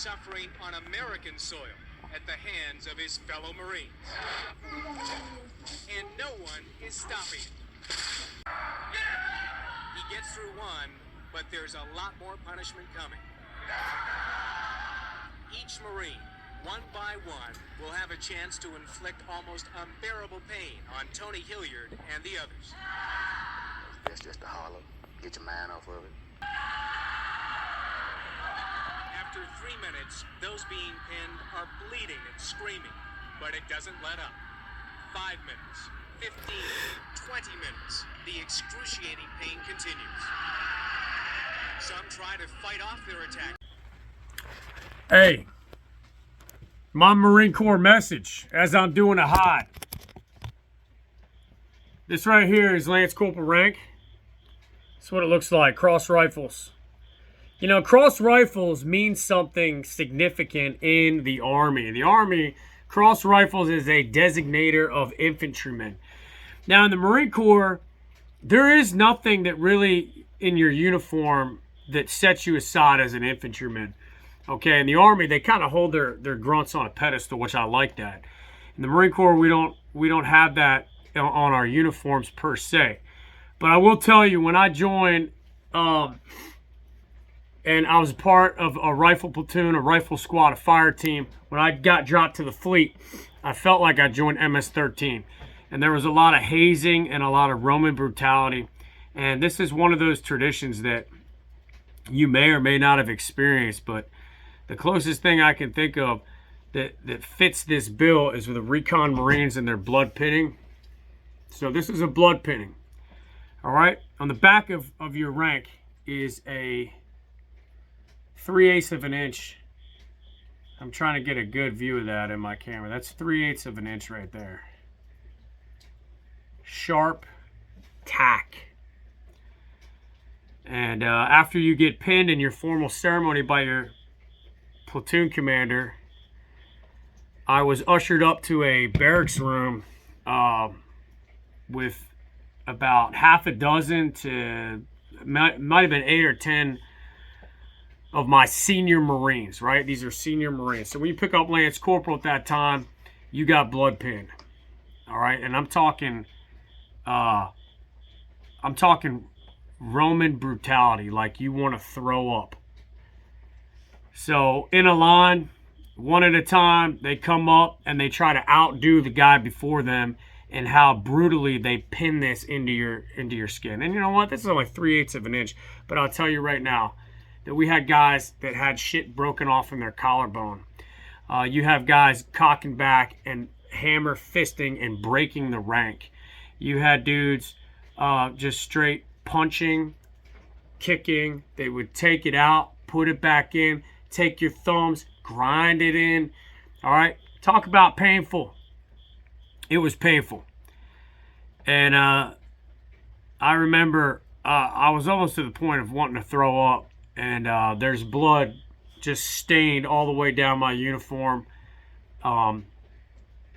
suffering on American soil at the hands of his fellow Marines. And no one is stopping it. He gets through one, but there's a lot more punishment coming. Each Marine, one by one, will have a chance to inflict almost unbearable pain on Tony Hilliard and the others. That's just a hollow. Get your mind off of it. After 3 minutes, those being pinned are bleeding and screaming, but it doesn't let up. 5 minutes, 15, 20 minutes, the excruciating pain continues. Some try to fight off their attack. Hey, my Marine Corps message as I'm doing a hot. This right here is Lance Corporal rank. That's what it looks like, cross rifles. You know, cross rifles means something significant in the Army. In the Army, cross rifles is a designator of infantrymen. Now, in the Marine Corps, there is nothing that really in your uniform that sets you aside as an infantryman. Okay, in the Army, they kind of hold their grunts on a pedestal, which I like that. In the Marine Corps, we don't have that on our uniforms per se. But I will tell you, when I joined, and I was part of a rifle platoon, a rifle squad, a fire team, when I got dropped to the fleet, I felt like I joined MS-13. And there was a lot of hazing and a lot of Roman brutality. And this is one of those traditions that you may or may not have experienced, but the closest thing I can think of that fits this bill is with the recon Marines and their blood pinning. So this is a blood pinning. All right. On the back of your rank is a 3/8 of an inch. I'm trying to get a good view of that in my camera. That's 3/8 of an inch right there. Sharp tack. And after you get pinned in your formal ceremony by your platoon commander, I was ushered up to a barracks room with about half a dozen to might have been 8 or 10 of my senior Marines, right? These are senior Marines. So when you pick up Lance Corporal at that time, you got blood pinned. All right, and I'm talking Roman brutality, like you want to throw up. So in a line, one at a time, they come up and they try to outdo the guy before them and how brutally they pin this into your skin. And you know what? This is only 3/8 of an inch, but I'll tell you right now that we had guys that had shit broken off in their collarbone. You have guys cocking back and hammer fisting and breaking the rank. You had dudes just straight punching, kicking. They would take it out, put it back in, take your thumbs, grind it in. All right, talk about painful. It was painful. And I remember I was almost to the point of wanting to throw up, and there's blood just stained all the way down my uniform. The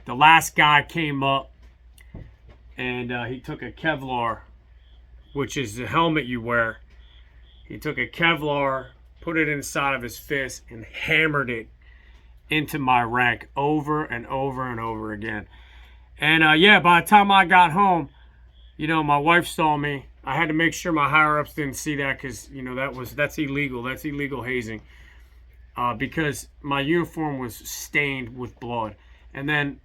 last guy came up, and he took a Kevlar, which is the helmet you wear. He took a Kevlar, put it inside of his fist, and hammered it into my rank over and over and over again. And yeah, by the time I got home, you know, my wife saw me. I had to make sure my higher-ups didn't see that because, you know, that's illegal. That's illegal hazing because my uniform was stained with blood. And then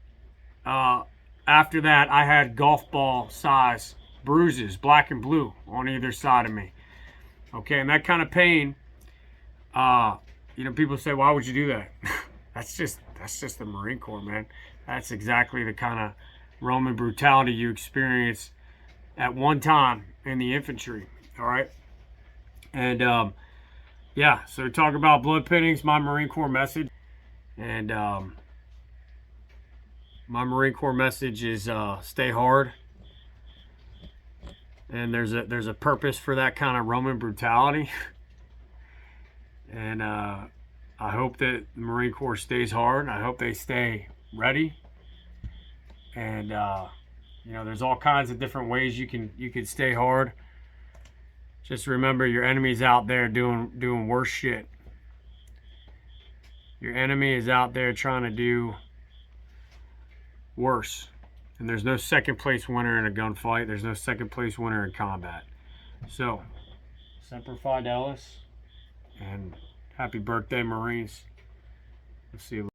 after that, I had golf ball size bruises, black and blue, on either side of me. Okay, and that kind of pain, you know, people say, why would you do that? That's just the Marine Corps, man. That's exactly the kind of Roman brutality you experience at one time in the infantry. All right. And yeah, so talk about blood pinnings, my Marine Corps message. And my Marine Corps message is stay hard. And there's a purpose for that kind of Roman brutality. And I hope that the Marine Corps stays hard. I hope they stay ready. And you know, there's all kinds of different ways you can stay hard. Just remember, your enemy's out there doing worse shit. Your enemy is out there trying to do worse. And there's no second place winner in a gunfight. There's no second place winner in combat. So, Semper Fidelis, and happy birthday, Marines. We'll see you later.